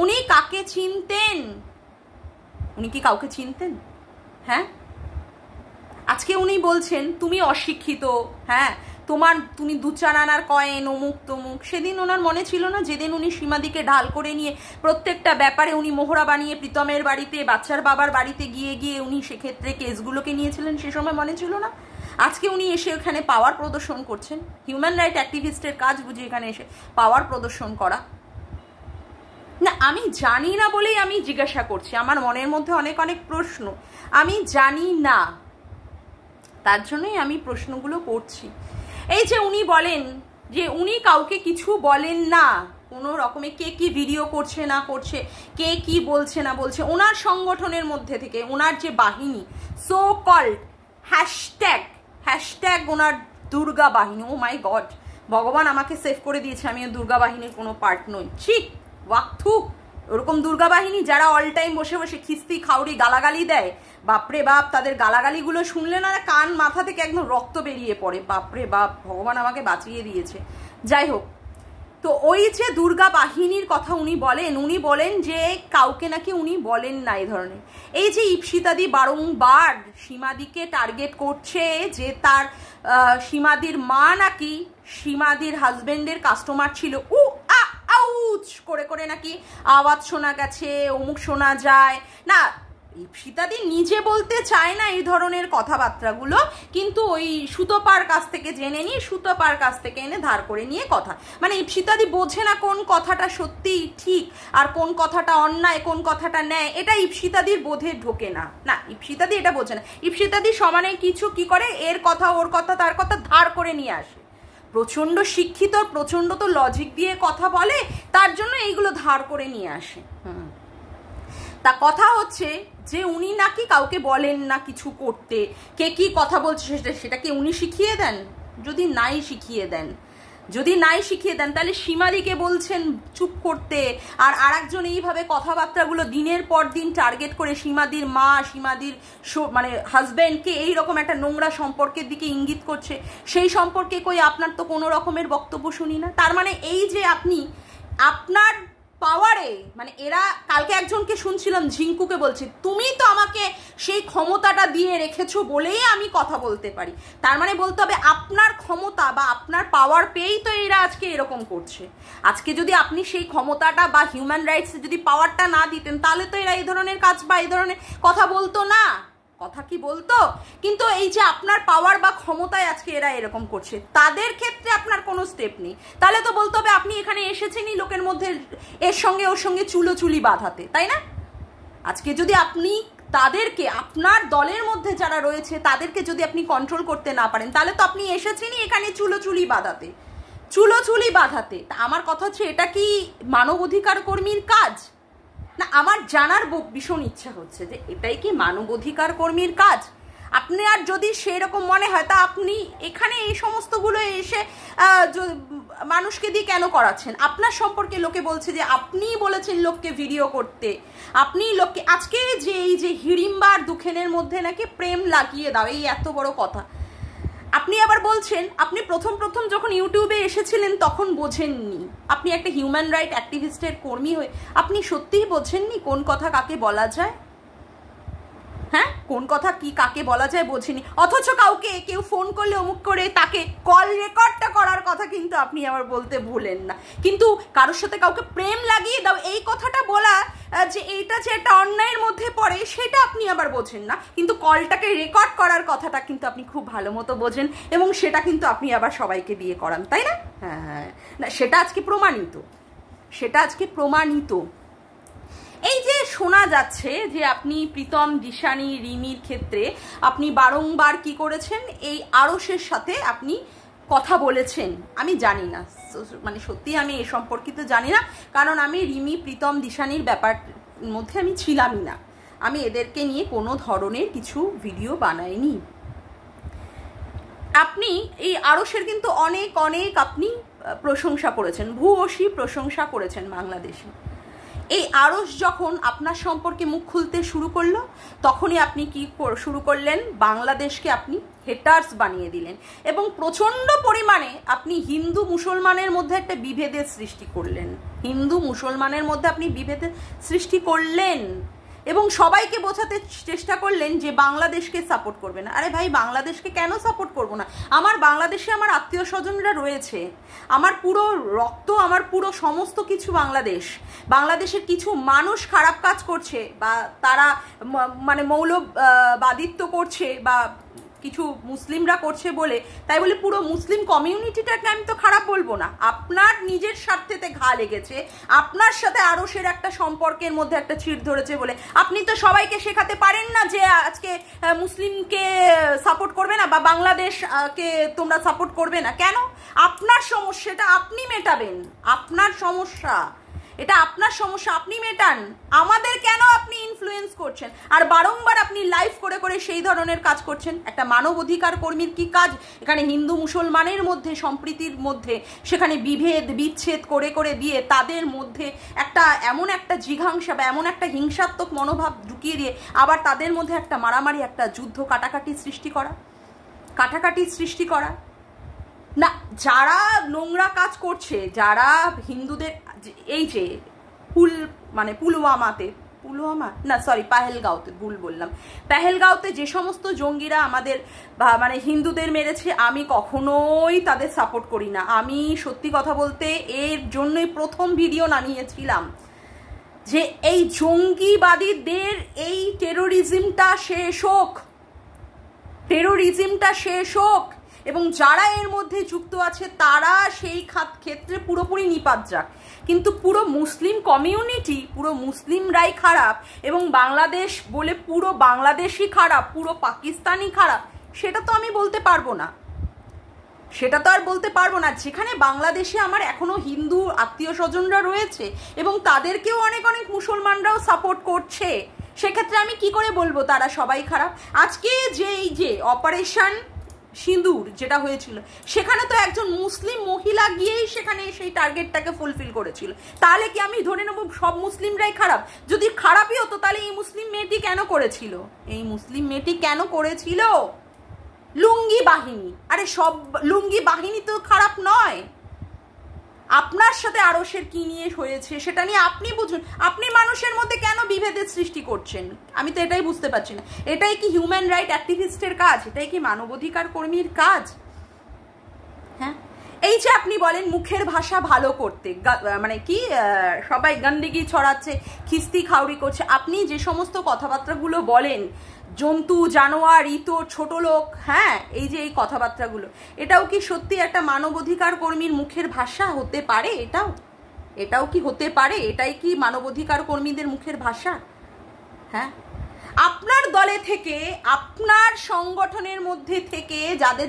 S1: উনি কাকে চিনতেন? উনি কি কাউকে চিনতেন? হ্যাঁ, আজকে উনি বলছেন তুমি অশিক্ষিত, হ্যাঁ তুমি 2-4 আনার কয়েন অমুক তমুক। সেদিন ওনার মনে ছিল না যেদিন উনি সীমাদিকে ঢাল করে নিয়ে প্রত্যেকটা ব্যাপারে উনি মোহরা বানিয়ে প্রীতমের বাড়িতে, বাচ্চার বাবার বাড়িতে গিয়ে গিয়ে উনি সেক্ষেত্রে কেসগুলোকে নিয়েছিলেন? সে সময় মনে ছিল না? আজকে উনি এসে এখানে পাওয়ার প্রদর্শন করছেন। হিউম্যান রাইট অ্যাক্টিভিস্টের কাজ বুঝি এখানে এসে পাওয়ার প্রদর্শন করা? না, আমি জানি না বলেই আমি জিজ্ঞাসা করছি। আমার মনের মধ্যে অনেক অনেক প্রশ্ন, আমি জানি না, তার জন্যই আমি প্রশ্নগুলো করছি। এই যে উনি বলেন যে উনি কাউকে কিছু বলেন না, কোনো রকমে কে কি ভিডিও করছে না করছে, কে কি বলছে না বলছে, ওনার সংগঠনের মধ্যে থেকে ওনার যে বাহিনী সো কল্ড হ্যাশট্যাগ ওনার দুর্গা বাহিনী, ও মাই গড, ভগবান আমাকে সেভ করে দিয়েছে, আমি দুর্গা বাহিনীর কোনো পার্ট নই। ঠিক ওয়াক্থু ওরকম দুর্গা বাহিনী যারা অল টাইম বসে বসে খিস্তি খাউড়ি গালাগালি দেয়, বাপরে বাপ, তাদের গালাগালিগুলো শুনলে না কান মাথা থেকে একদম রক্ত বেরিয়ে পড়ে। বাপরে বাপ, ভগবান আমাকে বাঁচিয়ে দিয়েছে। যাই হোক, তো ওই যে দুর্গা বাহিনীর কথা উনি বলেন যে কাউকে নাকি উনি বলেন না এই ধরনের। এই যে ইপসিতাদি বারংবার সীমাদিকে টার্গেট করছে যে তার সীমাদির মা নাকি সীমাদির হাজবেন্ডের কাস্টমার ছিল, আউচ করে করে নাকি আওয়াজ শোনা গেছে, অমুক শোনা যায় না। ইপসিতাদি নিজে বলতে চায় না এই ধরনের কথাবার্তাগুলো, কিন্তু ওই সুতপার কাছ থেকে জেনে নিয়ে সুতপার কাছ থেকে এনে ধার করে নিয়ে কথা, মানে ইপসিতাদি বোঝে না কোন কথাটা সত্যি ঠিক আর কোন কথাটা অন্যায়, কোন কথাটা ন্যায়, এটা ইপসিতাদির বোধে ঢোকে না। না, ইপসিতাদি এটা বোঝে না। ইপসিতাদি সমানে কিছু কি করে, এর কথা ওর কথা তার কথা ধার করে নিয়ে আসে। প্রচন্ড শিক্ষিত, প্রচন্ড তো লজিক দিয়ে কথা বলে, তার জন্য এইগুলো ধার করে নিয়ে আসে। তা কথা হচ্ছে যে উনি নাকি কাউকে বলেন না কিছু করতে, কে কি কথা বলছে সেটা কি উনি শিখিয়ে দেন? যদি নাই শিখিয়ে দেন তাহলে সীমাদিকে বলছেন চুপ করতে, আর আরেকজন এইভাবে কথাবার্তাগুলো দিনের পর দিন টার্গেট করে সীমাদির মা, সীমাদির মানে হাজব্যান্ডকে এইরকম একটা নোংরা সম্পর্কের দিকে ইঙ্গিত করছে। সেই সম্পর্কে কই আপনার তো কোনো রকমের বক্তব্য শুনি না। তার মানে এই যে আপনি আপনার পাওয়ারে, মানে এরা কালকে একজনকে শুনছিলাম ঝিঙ্কুকে বলছে তুমি তো আমাকে সেই ক্ষমতাটা দিয়ে রেখেছো বলেই আমি কথা বলতে পারি। তার মানে বলতে হবে আপনার ক্ষমতা বা আপনার পাওয়ার পেয়েই তো এরা আজকে এরকম করছে। আজকে যদি আপনি সেই ক্ষমতাটা বা হিউম্যান রাইটসে যদি পাওয়ারটা না দিতেন তাহলে তো এরা এই ধরনের কাজ বা এই ধরনের কথা বলতো না। কথা কি বলতো? কিন্তু এই যে আপনার পাওয়ার বা ক্ষমতায় আজকে এরা এরকম করছে, তাদের ক্ষেত্রে আপনার কোনো স্টেপ নেই। তাহলে তো বলতে হবে আপনি এখানে এসেছেনই লোকের মধ্যে এর সঙ্গে ওর সঙ্গে চুলোচুলি বাঁধাতে, তাই না? আজকে যদি আপনি তাদেরকে, আপনার দলের মধ্যে যারা রয়েছে তাদেরকে যদি আপনি কন্ট্রোল করতে না পারেন, তাহলে তো আপনি এসেছেনই এখানে চুলোচুলি বাঁধাতে। তা আমার কথা হচ্ছে, এটা কি মানবাধিকার কর্মীর কাজ? না, আমার জানার ভীষণ ইচ্ছা হচ্ছে যে এটাই কি মানবাধিকার কর্মীর কাজ? আপনি আর যদি সেরকম মনে হয় তা আপনি এখানে এই সমস্তগুলো এসে মানুষকে দিয়ে কেন করাচ্ছেন? আপনার সম্পর্কে লোকে বলছে যে আপনি বলেছেন লোককে ভিডিও করতে, আপনি লোককে আজকে যে এই যে হিড়িম্বার দুখেনের মধ্যে নাকি প্রেম লাগিয়ে দাও, এই এত বড় কথা। আপনি আবার বলছেন আপনি প্রথম যখন ইউটিউবে এসেছিলেন তখন বোঝেননি। আপনি একটা হিউম্যান রাইট অ্যাক্টিভিস্টের কর্মী হয়ে আপনি সত্যিই বোঝেননি কোন কথা কাকে বলা যায়? হ্যাঁ, কোন কথা কি কাকে বলা যায় বোঝেনি, অথচ কাউকে কেউ ফোন করলে অমুক করে তাকে কল রেকর্ডটা করার কথা কিন্তু আপনি আবার বলতে ভুলেন না। কিন্তু কারোর সাথে কাউকে প্রেম লাগিয়ে দাও এই কথাটা বলা যে এইটা যে একটা অন্যায়ের মধ্যে পড়ে সেটা আপনি আবার বোঝেন না, কিন্তু কলটাকে রেকর্ড করার কথাটা কিন্তু আপনি খুব ভালো মতো বোঝেন এবং সেটা কিন্তু আপনি আবার সবাইকে দিয়ে করান, তাই না? হ্যাঁ, না সেটা আজকে প্রমাণিত, সেটা আজকে প্রমাণিত। এই যে শোনা যাচ্ছে যে আপনি প্রীতম, দিশানি, রিমির ক্ষেত্রে আপনি বারংবার কি করেছেন, এই আরশের সাথে আপনি কথা বলেছেন, আমি জানি না, মানে সত্যি আমি এ সম্পর্কিত জানি না, কারণ আমি রিমি, প্রীতম, দিশানির ব্যাপার মধ্যে আমি ছিলামই না, আমি এদেরকে নিয়ে কোনো ধরনের কিছু ভিডিও বানাইনি। আপনি এই আরশের কিন্তু অনেক অনেক আপনি প্রশংসা করেছেন, ভূয়সী প্রশংসা করেছেন বাংলাদেশে। এই আরশ যখন আপনার সম্পর্কে মুখ খুলতে শুরু করলো তখনই আপনি কি শুরু করলেন, বাংলাদেশকে আপনি হেটার্স বানিয়ে দিলেন এবং প্রচণ্ড পরিমাণে আপনি হিন্দু মুসলমানের মধ্যে একটা বিভেদের সৃষ্টি করলেন, হিন্দু মুসলমানের মধ্যে আপনি বিভেদের সৃষ্টি করলেন এবং সবাইকে বোঝাতে চেষ্টা করলেন যে বাংলাদেশকে সাপোর্ট করবে না। আরে ভাই, বাংলাদেশকে কেন সাপোর্ট করব না? আমার বাংলাদেশে আমার আত্মীয় স্বজনরা রয়েছে, আমার পুরো রক্ত, আমার পুরো সমস্ত কিছু বাংলাদেশ। বাংলাদেশের কিছু মানুষ খারাপ কাজ করছে বা তারা মানে মৌলবাদিত্ব করছে বা কিছু মুসলিমরা করছে বলে তাই বলে পুরো মুসলিম কমিউনিটিটাকে আমি তো খারাপ বলবো না। আপনার নিজের স্বার্থেতে ঘা লেগেছে, আপনার সাথে আরশের একটা সম্পর্কের মধ্যে একটা ছিট ধরেছে বলে আপনি তো সবাইকে শেখাতে পারেন না যে আজকে মুসলিমকে সাপোর্ট করবে না বা বাংলাদেশকে তোমরা সাপোর্ট করবে না। কেন? আপনার সমস্যাটা আপনি মেটাবেন, আপনার সমস্যা এটা আপনার সমস্যা, আপনি মেটান। আমাদের কেন আপনি ইনফ্লুয়েন্স করছেন? আর বারংবার আপনি লাইভ করে করে সেই ধরনের কাজ করছেন। একটা মানব অধিকার কর্মীর কি কাজ? এখানে হিন্দু মুসলমানের মধ্যে সম্প্রীতির মধ্যে সেখানে বিভেদ বিচ্ছেদ করে করে দিয়ে তাদের মধ্যে একটা এমন একটা জিঘাংসা বা এমন একটা হিংসাত্মক মনোভাব ঢুকিয়ে দিয়ে আবার তাদের মধ্যে একটা মারামারি, একটা যুদ্ধ, কাটাকাটি সৃষ্টি করা না। যারা নোংরা কাজ করছে, যারা হিন্দুদের এই যে পেহেলগাঁওতে ভুল বললাম, পেহেলগাঁওতে যে সমস্ত জঙ্গিরা আমাদের মানে হিন্দুদের মেরেছে, আমি কখনোই তাদের সাপোর্ট করি না। আমি সত্যি কথা বলতে এর জন্যই প্রথম ভিডিও নামিয়েছিলাম যে এই জঙ্গিবাদীদের এই টেরোরিজমটা শেষ হোক এবং যারা এর মধ্যে যুক্ত আছে তারা সেই ক্ষেত্রে পুরোপুরি নিপাত যাক। কিন্তু পুরো মুসলিম কমিউনিটি, পুরো মুসলিমরাই খারাপ এবং বাংলাদেশ বলে পুরো বাংলাদেশই খারাপ, পুরো পাকিস্তানি খারাপ, সেটা তো আমি বলতে পারবো না, সেটা তো আর বলতে পারবো না। যেখানে বাংলাদেশে আমার এখনো হিন্দু আত্মীয় স্বজনরা রয়েছে এবং তাদেরকেও অনেক অনেক মুসলমানরাও সাপোর্ট করছে, সেক্ষেত্রে আমি কি করে বলবো তারা সবাই খারাপ? আজকে যে এই যে অপারেশন সিঁদুর যেটা হয়েছিল সেখানে তো একজন মুসলিম মহিলা গিয়েই সেখানে সেই টার্গেটটাকে ফুলফিল করেছিল, তাহলে কি আমি ধরে নেব সব মুসলিমরাই খারাপ? যদি খারাপই হতো তাহলে এই মুসলিম মেয়েটি কেন করেছিল? লুঙ্গি বাহিনী, আরে সব লুঙ্গি বাহিনী তো খারাপ নয়। আপনার সাথে আরশের কি নিয়ে হয়েছে সেটা নিয়ে আপনি বুঝুন, আপনি মানুষের মধ্যে কেন বিভেদের সৃষ্টি করছেন? আমি তো এটাই বুঝতে পারছি না। এটাই কি হিউম্যান রাইট অ্যাক্টিভিস্টের কাজ? এটাই কি মানবাধিকার কর্মীর কাজ? হ্যাঁ, এই যে আপনি বলেন মুখের ভাষা ভালো করতে, মানে কি সবাই গন্ডগি ছড়াচ্ছে, খিস্তি খাউরি করছে, আপনি যে সমস্ত কথাবার্তাগুলো বলেন, জন্তু, জানোয়ার, ইতর, ছোট লোক, হ্যাঁ, এই যে এই কথাবার্তাগুলো, এটাও কি সত্যি একটা মানবাধিকার কর্মীর মুখের ভাষা হতে পারে? এটাও কি হতে পারে? এটাই কি মানবাধিকার কর্মীদের মুখের ভাষা? হ্যাঁ, আপনার দলে থেকে, আপনার সংগঠনের মধ্যে থেকে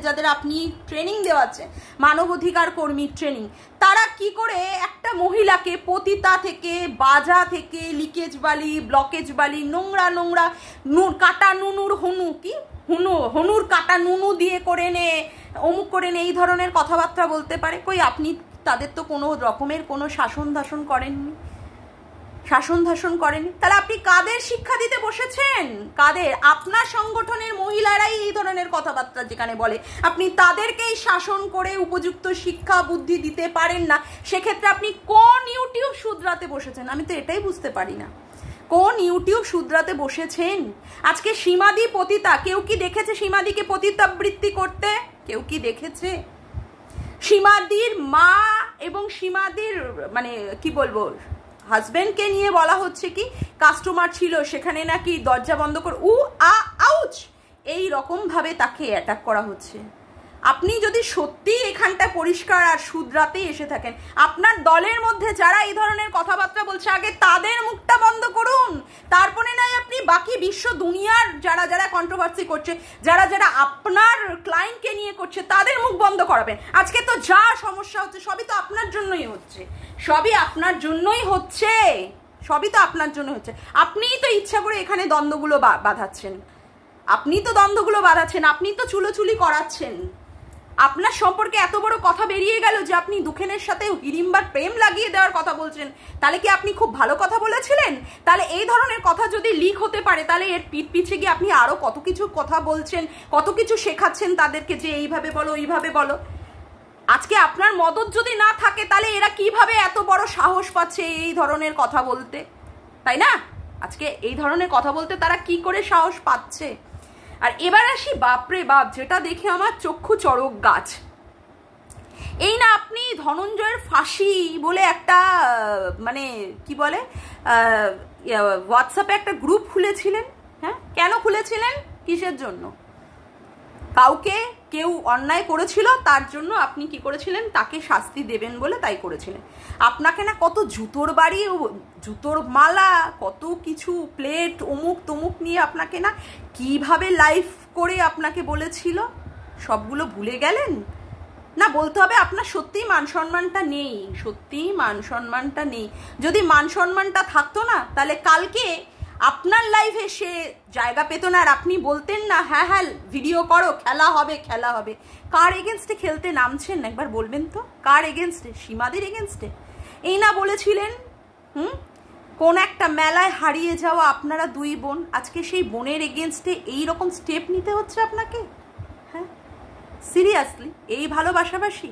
S1: যাদের আপনি ট্রেনিং দেওয়াচ্ছেন, মানবাধিকার কর্মীর ট্রেনিং, তারা কি করে একটা মহিলাকে পতিতা থেকে, বাজা থেকে, লিকেজ বালি, ব্লকেজ বালি, নোংরা কাটা নুনুর হনুর কাটা নুনু দিয়ে করে নে, অমুক করে নে, এই ধরনের কথাবার্তা বলতে পারে? কই আপনি তাদের তো কোনো রকমের কোনো শাসন ধাসন করেননি। তাহলে আপনি কাদের শিক্ষা দিতে বসেছেন? কাদের? আপনার সংগঠনের মহিলারাই এই ধরনের কথাবার্তা যেখানে বলে, আপনি তাদেরকেই শাসন করে উপযুক্ত শিক্ষা বুদ্ধি দিতে পারেন না, সেক্ষেত্রে আপনি কোন ইউটিউব শুধরাতে বসেছেন? আমি তো এটাই বুঝতে পারি না। কোন ইউটিউব শুধরাতে বসেছেন? আজকে সীমাদি পতিতা, কেউ কি দেখেছে সীমাদিকে পতিতাবৃত্তি করতে? কেউ কি দেখেছে? সীমাদির মা এবং সীমাদির মানে কি বলবো হাজবেন্ডকে নিয়ে বলা হচ্ছে কি কাস্টমার ছিল সেখানে নাকি দরজা বন্ধ করে আউচ এই রকম ভাবে তাকে অ্যাটাক করা হচ্ছে। আপনি যদি সত্যি এখানটা পরিষ্কার আর শুধরাতে এসে থাকেন, আপনার দলের মধ্যে যারা এই ধরনের কথাবার্তা বলছে আগে তাদের মুখটা বন্ধ করুন, তারপরে নাই আপনি বাকি বিশ্ব দুনিয়ার যারা যারা কন্ট্রোভার্সি করছে, যারা যারা আপনার ক্লায়েন্টকে নিয়ে করছে তাদের মুখ বন্ধ করাবেন। আজকে তো যা সমস্যা হচ্ছে সবই তো আপনার জন্যই হচ্ছে, সবই আপনার জন্যই হচ্ছে, সবই তো আপনার জন্য হচ্ছে। আপনিই তো ইচ্ছা করে এখানে দ্বন্দ্বগুলো বাঁধাচ্ছেন, আপনি তো দ্বন্দ্বগুলো বাঁধাচ্ছেন, আপনি তো চুলোচুলি করাচ্ছেন। আপনার সম্পর্কে এত বড় কথা বেরিয়ে গেল যে আপনি দুখেনের সাথে হিড়িম্বার প্রেম লাগিয়ে দেওয়ার কথা বলছেন, তাহলে কি আপনি খুব ভালো কথা বলেছিলেন? তাহলে এই ধরনের কথা যদি লিক হতে পারে তাহলে এর পিছে গিয়ে আপনি আরো কত কিছু কথা বলছেন, কত কিছু শেখাচ্ছেন তাদেরকে যে এইভাবে বলো এইভাবে বলো। আজকে আপনার মদত যদি না থাকে তাহলে এরা কিভাবে এত বড় সাহস পাচ্ছে এই ধরনের কথা বলতে, তাই না? আজকে এই ধরনের কথা বলতে তারা কি করে সাহস পাচ্ছে? আর এবার আসি বাপরে বাপ, যেটা দেখে আমার চক্ষু চড়ক গাছ। এই না আপনি ধনঞ্জয়ের ফাঁসি বলে একটা মানে কি বলে হোয়াটসঅ্যাপে একটা গ্রুপ খুলেছিলেন। হ্যাঁ, কেন খুলেছিলেন? কিসের জন্য? কাউকে কেউ অন্যায় করেছিল তার জন্য আপনি কি করেছিলেন? তাকে শাস্তি দেবেন বলে তাই করেছিলেন। আপনাকে না কত জুতোর বাড়ি, জুতোর মালা, কত কিছু প্লেট অমুক তমুক নিয়ে আপনাকে না কিভাবে লাইভ করে আপনাকে বলেছিল, সবগুলো ভুলে গেলেন? না, বলতে হবে আপনার সত্যিই মান সম্মানটা নেই, সত্যিই মান সম্মানটা নেই। যদি মান সম্মানটা থাকতো না তাহলে কালকে আপনার লাইভে সে জায়গা পেত না, আর আপনি বলতেন না হ্যাঁ হ্যাঁ ভিডিও করো, খেলা হবে খেলা হবে। কার এগেনস্টে খেলতে নামছেন একবার বলবেন তো? কার এগেনস্টে? সীমাদির এগেনস্টে? এই না বলেছিলেন কোন একটা মেলায় হারিয়ে যাওয়া আপনারা দুই বোন, আজকে সেই বোনের এগেনস্টে এইরকম স্টেপ নিতে হচ্ছে আপনাকে? হ্যাঁ, সিরিয়াসলি এই ভালোবাসাবাসি?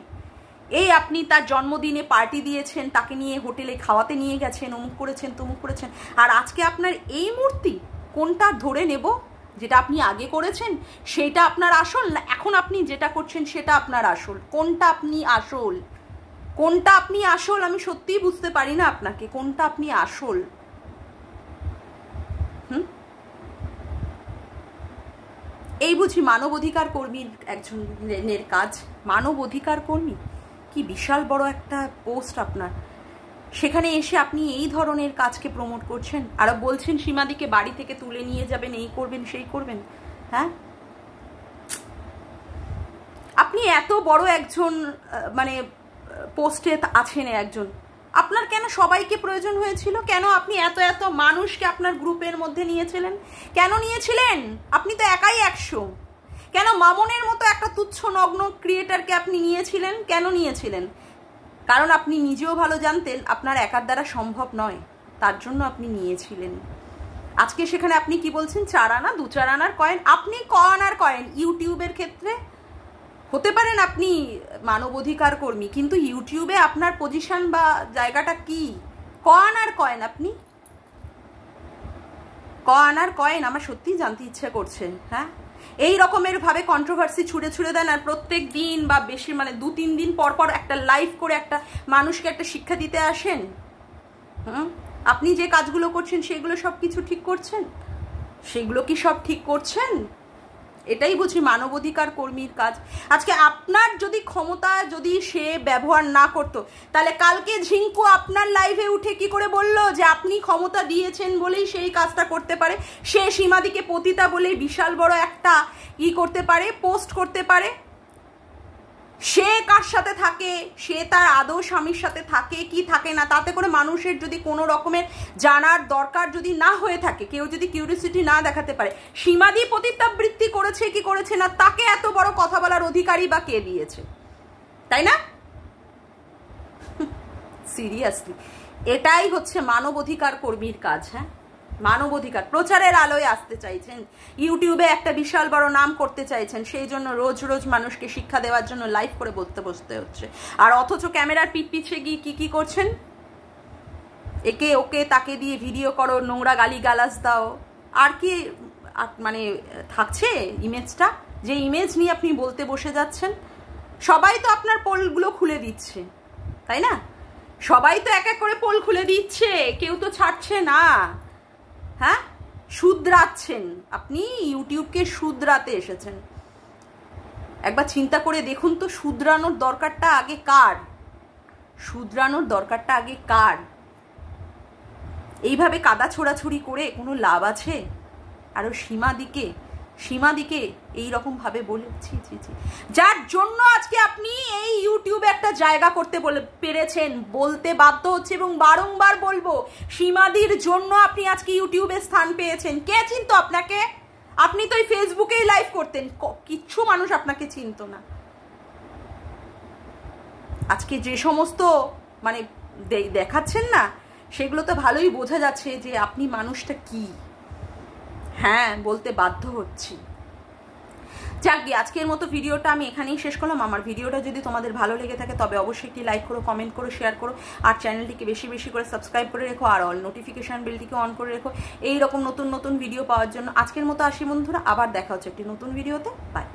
S1: এই আপনি তার জন্মদিনে পার্টি দিয়েছেন, তাকে নিয়ে হোটেলে খাওয়াতে নিয়ে গেছেন, অমুক করেছেন তমুক করেছেন, আর আজকে আপনার এই মূর্তি কোনটা ধরে নেব? যেটা আপনি আগে করেছেন সেটা আপনার আসল, না এখন আপনি যেটা করছেন সেটা আপনার আসল? কোনটা আপনি আসল? কোনটা আপনি আসল? আমি সত্যিই বুঝতে পারি না আপনাকে, কোনটা আপনি আসল? এই বুঝি মানবাধিকার কর্মীর একজনের কাজ? মানবাধিকার কর্মী, কি বিশাল বড় একটা পোস্ট আপনার, সেখানে এসে আপনি এই ধরনের কাজকে প্রমোট করছেন আর বলছেন সীমাদিকে বাড়ি থেকে তুলে নিয়ে যাবেন, এই করবেন সেই করবেন। হ্যাঁ, আপনি এত বড় একজন মানে পোস্টে আছেন একজন, আপনার কেন সবাইকে প্রয়োজন হয়েছিল? কেন আপনি এত এত মানুষকে আপনার গ্রুপের মধ্যে নিয়েছিলেন? কেন নিয়েছিলেন? আপনি তো একাই 100। কেন মামনের মতো একটা তুচ্ছ নগ্ন ক্রিয়েটারকে আপনি নিয়েছিলেন? কেন নিয়েছিলেন? কারণ আপনি নিজেও ভালো জানতেন আপনার একার দ্বারা সম্ভব নয়, তার জন্য আপনি নিয়েছিলেন। আজকে সেখানে আপনি কি বলছেন? 4 আনা 2-4 আনার কয়েন। আপনি ক আনার কয়েন? ইউটিউবের ক্ষেত্রে হতে পারেন আপনি মানবাধিকার কর্মী, কিন্তু ইউটিউবে আপনার পজিশন বা জায়গাটা কি? ক আনার কয়েন আপনি? ক আনার কয়েন? আমার সত্যিই জানতে ইচ্ছে করছে। হ্যাঁ, এই রকমের ভাবে কন্ট্রোভার্সি ছুড়ে ছুড়ে দেন আর প্রত্যেক দিন বা বেশি মানে 2-3 দিন পর পর একটা লাইভ করে একটা মানুষকে একটা শিক্ষা দিতে আসেন। আপনি যে কাজগুলো করছেন সেগুলো সব কিছু ঠিক করছেন? সেগুলো কি সব ঠিক করছেন? এটাই বুঝি মানবাধিকার কর্মীর কাজ। আজকে আপনার যদি ক্ষমতা যদি সে ব্যবহার না করতো তাহলে কালকে ঝিঙ্কু আপনার লাইভে উঠে কি করে বলল যে আপনি ক্ষমতা দিয়েছেন বলেই সেই কাজটা করতে পারে, সে সীমাদিকে পতিতা বলেই বিশাল বড় একটা করতে পারে, পোস্ট করতে পারে। সে কার সাথে থাকে, সে তার আদৌ স্বামীর সাথে থাকে কি থাকে না, তাতে করে মানুষের যদি কোনো রকমের জানার দরকার যদি না হয়ে থাকে, কেউ যদি কিউরিওসিটি না দেখাতে পারে, সীমাদি পতিতাবৃত্তি করেছে কি করেছে না, তাকে এত বড় কথা বলার অধিকারই বা কে দিয়েছে? তাই না? সিরিয়াসলি এটাই হচ্ছে মানবাধিকার কর্মীর কাজ। হ্যাঁ, মানবাধিকার প্রচারের আলোয় আসতে চাইছেন, ইউটিউবে একটা বিশাল বড় নাম করতে চাইছেন, সেই জন্য রোজ রোজ মানুষকে শিক্ষা দেওয়ার জন্য লাইভ করে বসতে হচ্ছে, আর অথচ ক্যামেরার পিঠ পিছিয়ে গিয়ে কি করছেন? একে ওকে তাকে দিয়ে ভিডিও করো, নোংরা গালি গালাজ দাও, আর কি মানে থাকছে ইমেজটা? যে ইমেজ নিয়ে আপনি বলতে বসে যাচ্ছেন। সবাই তো আপনার পোলগুলো খুলে দিচ্ছে, তাই না? সবাই তো এক এক করে পোল খুলে দিচ্ছে, কেউ তো ছাড়ছে না। হ্যাঁ, শুধরাচ্ছেন আপনি, ইউটিউবকে শুধরাতে এসেছেন। একবার চিন্তা করে দেখুন তো, শুধরানোর দরকারটা আগে কার? শুধরানোর দরকারটা আগে কার? এইভাবে কাদা ছোড়াছুড়ি করে কোনো লাভ আছে? আরো সীমাদিকে এইরকম ভাবে বলেছি, যার জন্য আজকে আপনি এই ইউটিউবে একটা জায়গা করতে পেরেছেন, বলতে বাধ্য হচ্ছে এবং বারংবার বলবো, সীমাদির জন্য আপনি আজকে ইউটিউবে স্থান পেয়েছেন। কে চিনতো আপনাকে? আপনি তো এই ফেসবুকেই লাইভ করতেন, কিচ্ছু মানুষ আপনাকে চিনতো না। আজকে যে সমস্ত মানে দেখাচ্ছেন না, সেগুলো তো ভালোই বোঝা যাচ্ছে যে আপনি মানুষটা কি। হ্যাঁ, বলতে বাধ্য হচ্ছি। যাক গিয়ে আজকের মতো ভিডিওটা আমি এখানেই শেষ করলাম। আমার ভিডিওটা যদি তোমাদের ভালো লেগে থাকে তবে অবশ্যই একটি লাইক করো, কমেন্ট করো, শেয়ার করো, আর চ্যানেলটিকে বেশি বেশি করে সাবস্ক্রাইব করে রেখো, আর অল নোটিফিকেশান বেলটিকে অন করে রেখো এইরকম নতুন নতুন ভিডিও পাওয়ার জন্য। আজকের মতো আসি বন্ধুরা, আবার দেখা হচ্ছে একটি নতুন ভিডিওতে। বাই।